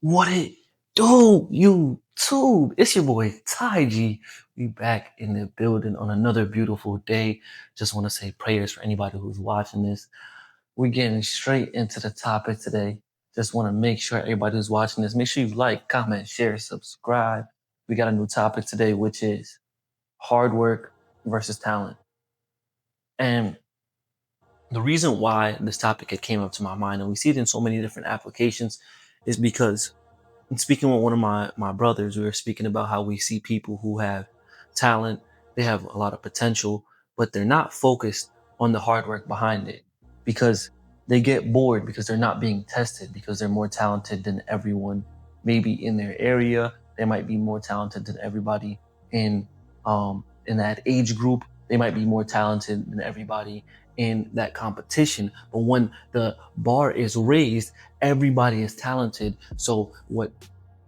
What it do, YouTube? It's your boy Ty G. We back in the building on another beautiful day. Just want to say prayers for anybody who's watching this. We're getting straight into the topic today. Just want to make sure everybody who's watching this, make sure you like, comment, share, subscribe. We got a new topic today, which is hard work versus talent. And the reason why this topic had came up to my mind, and we see it in so many different applications, is because and speaking with one of my brothers, we were speaking about how we see people who have talent, they have a lot of potential, but they're not focused on the hard work behind it because they get bored because they're not being tested because they're more talented than everyone maybe in their area. They might be more talented than everybody in that age group. They might be more talented than everybody in that competition. But when the bar is raised, everybody is talented. So what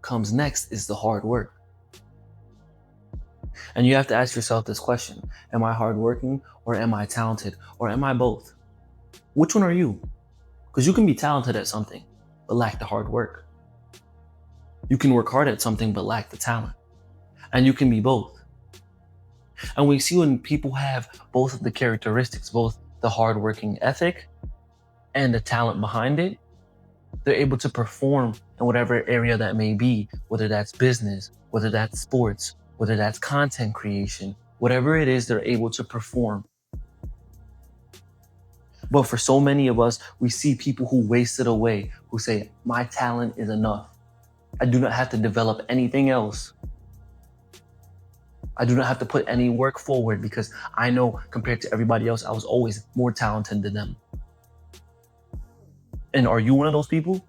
comes next is the hard work. And you have to ask yourself this question: am I hardworking or am I talented or am I both? Which one are you? Because you can be talented at something but lack the hard work. You can work hard at something but lack the talent. And you can be both. And we see when people have both of the characteristics, both the hardworking ethic and the talent behind it, they're able to perform in whatever area that may be, whether that's business, whether that's sports, whether that's content creation, whatever it is, they're able to perform. But for so many of us, we see people who waste it away, who say, my talent is enough. I do not have to develop anything else. I do not have to put any work forward because I know compared to everybody else, I was always more talented than them. And are you one of those people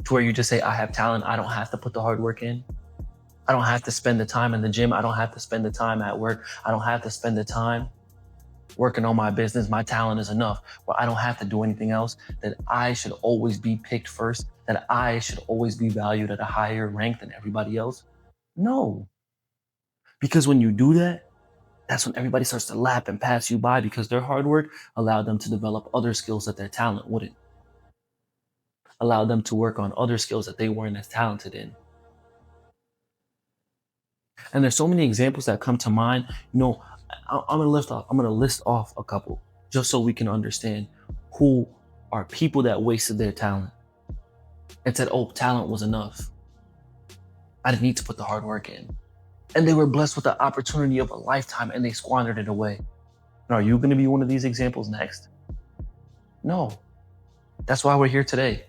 to where you just say, I have talent, I don't have to put the hard work in? I don't have to spend the time in the gym. I don't have to spend the time at work. I don't have to spend the time working on my business. My talent is enough. Well, I don't have to do anything else. That I should always be picked first. That I should always be valued at a higher rank than everybody else. No. Because when you do that, that's when everybody starts to lap and pass you by because their hard work allowed them to develop other skills that their talent wouldn't. Allowed them to work on other skills that they weren't as talented in. And there's so many examples that come to mind. You know, I'm gonna list off a couple just so we can understand who are people that wasted their talent and said, oh, talent was enough. I didn't need to put the hard work in. And they were blessed with the opportunity of a lifetime and they squandered it away. And are you gonna be one of these examples next? No. That's why we're here today.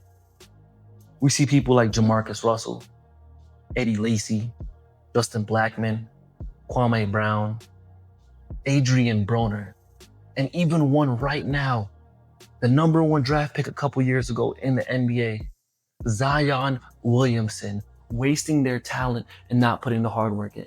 We see people like Jamarcus Russell, Eddie Lacy, Justin Blackmon, Kwame Brown, Adrian Broner, and even one right now, the number one draft pick a couple years ago in the NBA, Zion Williamson, wasting their talent and not putting the hard work in.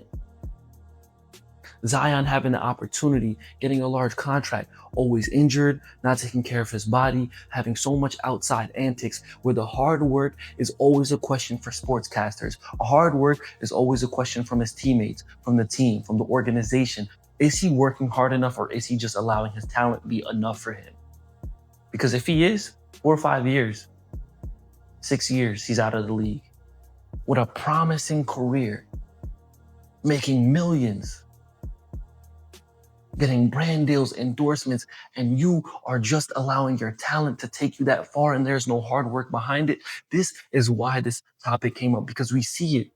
Zion having the opportunity, getting a large contract, always injured, not taking care of his body, having so much outside antics where the hard work is always a question for sportscasters. Hard work is always a question from his teammates, from the team, from the organization. Is he working hard enough or is he just allowing his talent be enough for him? Because if he is, 4 or 5 years, 6 years, he's out of the league with a promising career, making millions, getting brand deals, endorsements, and you are just allowing your talent to take you that far and there's no hard work behind it. This is why this topic came up, because we see it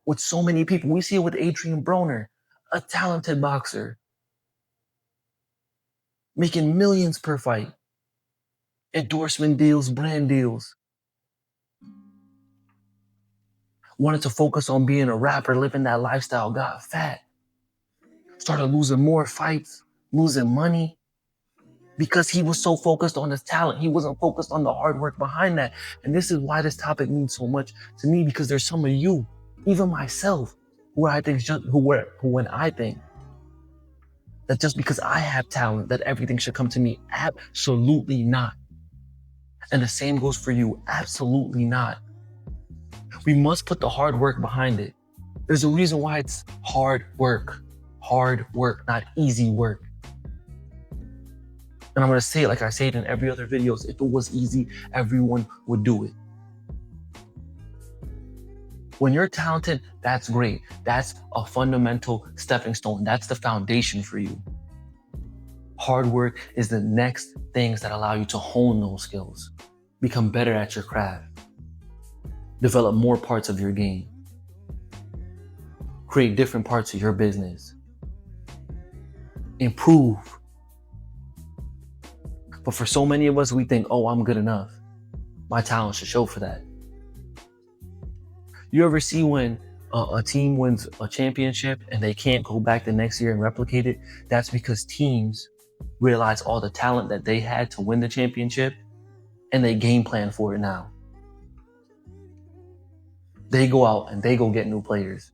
with so many people. We see it with Adrian Broner, a talented boxer, making millions per fight, endorsement deals, brand deals. Wanted to focus on being a rapper, living that lifestyle, got fat, started losing more fights, losing money, because he was so focused on his talent. He wasn't focused on the hard work behind that. And this is why this topic means so much to me, because there's some of you, even myself, who I think when I think that just because I have talent, that everything should come to me. Absolutely not. And the same goes for you. Absolutely not. We must put the hard work behind it. There's a reason why it's hard work, not easy work. And I'm going to say it like I say it in every other videos. If it was easy, everyone would do it. When you're talented, that's great. That's a fundamental stepping stone. That's the foundation for you. Hard work is the next things that allow you to hone those skills, become better at your craft, develop more parts of your game, create different parts of your business, improve. But for so many of us, we think, oh, I'm good enough. My talent should show for that. You ever see when a team wins a championship and they can't go back the next year and replicate it? That's because teams realize all the talent that they had to win the championship and they game plan for it now. They go out and they go get new players.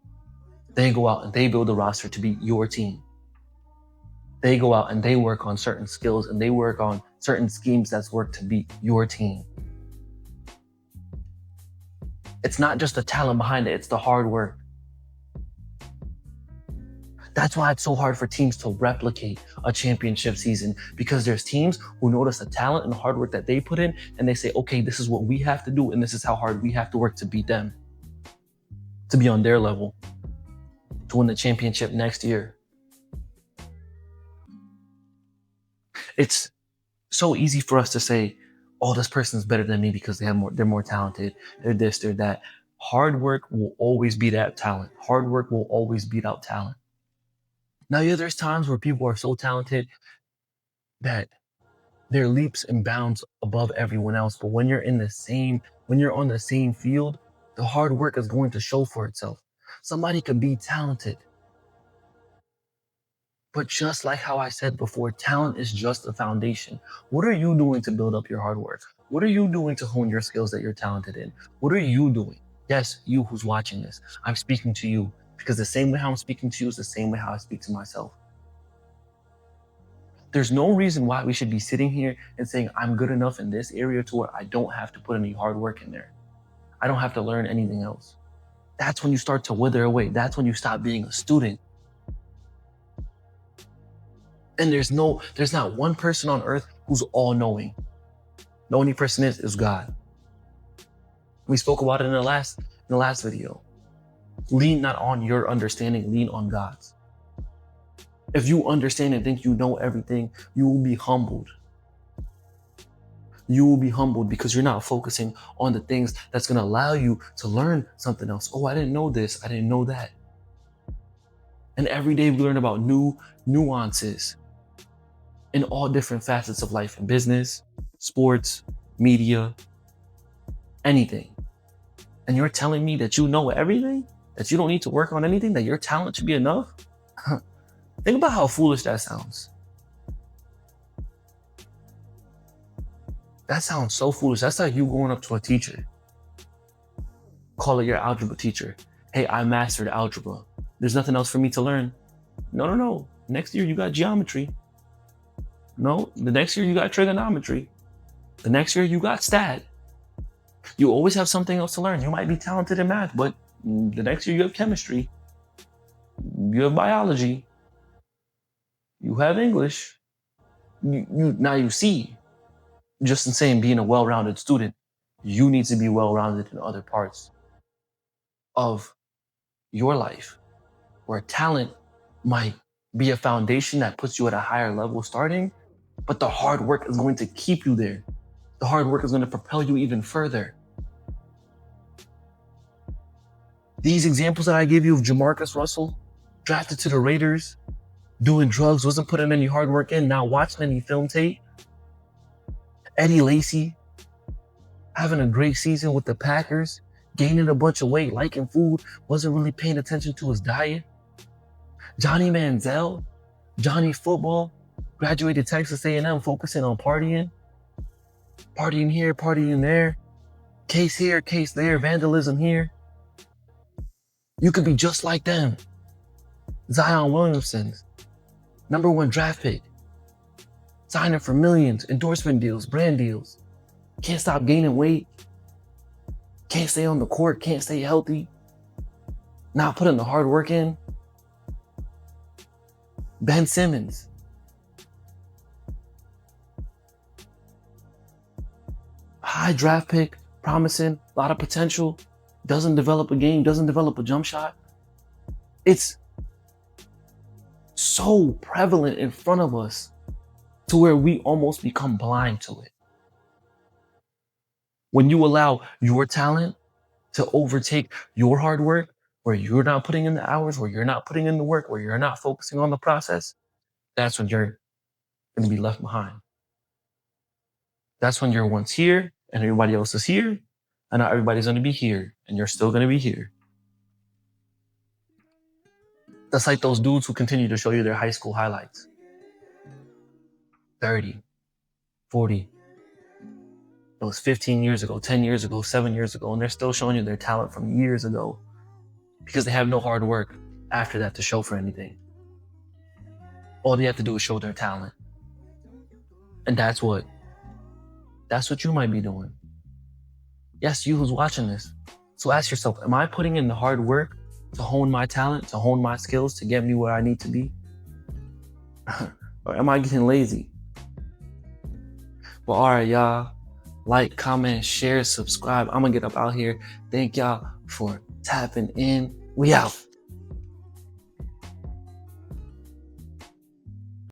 They go out and they build a roster to beat your team. They go out and they work on certain skills and they work on certain schemes that's worked to beat your team. It's not just the talent behind it, it's the hard work. That's why it's so hard for teams to replicate a championship season, because there's teams who notice the talent and the hard work that they put in and they say, okay, this is what we have to do and this is how hard we have to work to beat them, to be on their level, to win the championship next year. It's so easy for us to say, oh, this person's better than me because they're more talented, they're this, they're that. Hard work will always beat out talent. Hard work will always beat out talent. Now, yeah, there's times where people are so talented that they're leaps and bounds above everyone else. But when you're on the same field, the hard work is going to show for itself. Somebody could be talented, but just like how I said before, talent is just the foundation. What are you doing to build up your hard work? What are you doing to hone your skills that you're talented in? What are you doing? Yes, you who's watching this, I'm speaking to you, because the same way how I'm speaking to you is the same way how I speak to myself. There's no reason why we should be sitting here and saying, I'm good enough in this area to where I don't have to put any hard work in there. I don't have to learn anything else. That's when you start to wither away. That's when you stop being a student. And there's not one person on earth who's all knowing. The only person is God. We spoke about it in the last video. Lean not on your understanding, lean on God's. If you understand and think you know everything, you will be humbled. You will be humbled because you're not focusing on the things that's going to allow you to learn something else. Oh, I didn't know this. I didn't know that. And every day we learn about new nuances in all different facets of life, in business, sports, media, anything. And you're telling me that you know everything? That you don't need to work on anything? That your talent should be enough? Think about how foolish that sounds. That sounds so foolish. That's like you going up to a teacher. Call it your algebra teacher. Hey, I mastered algebra. There's nothing else for me to learn. No. Next year you got geometry. No, the next year you got trigonometry. The next year you got stat. You always have something else to learn. You might be talented in math, but the next year you have chemistry. You have biology. You have English. Now you see, just in saying being a well-rounded student, you need to be well-rounded in other parts of your life, where talent might be a foundation that puts you at a higher level starting, but the hard work is going to keep you there. The hard work is going to propel you even further. These examples that I gave you of Jamarcus Russell, drafted to the Raiders, doing drugs, wasn't putting any hard work in, not watching any film tape. Eddie Lacy, having a great season with the Packers, gaining a bunch of weight, liking food, wasn't really paying attention to his diet. Johnny Manziel, Johnny Football, graduated Texas A&M, focusing on partying. Partying here, partying there. Case here, case there, vandalism here. You could be just like them. Zion Williamson, #1 draft pick. Signing for millions, endorsement deals, brand deals. Can't stop gaining weight. Can't stay on the court, can't stay healthy. Not putting the hard work in. Ben Simmons. High draft pick, promising, a lot of potential. doesn't develop a game, doesn't develop a jump shot, it's so prevalent in front of us to where we almost become blind to it. When you allow your talent to overtake your hard work, where you're not putting in the hours, where you're not putting in the work, where you're not focusing on the process, that's when you're going to be left behind. That's when you're once here and everybody else is here, and not everybody's going to be here, and you're still going to be here. That's like those dudes who continue to show you their high school highlights. 30, 40. It was 15 years ago, 10 years ago, 7 years ago, and they're still showing you their talent from years ago because they have no hard work after that to show for anything. All they have to do is show their talent. And that's what you might be doing. Yes, you who's watching this. So ask yourself, am I putting in the hard work to hone my talent, to hone my skills, to get me where I need to be? Or am I getting lazy? Well, all right, y'all. Like, comment, share, subscribe. I'm gonna get up out here. Thank y'all for tapping in. We out.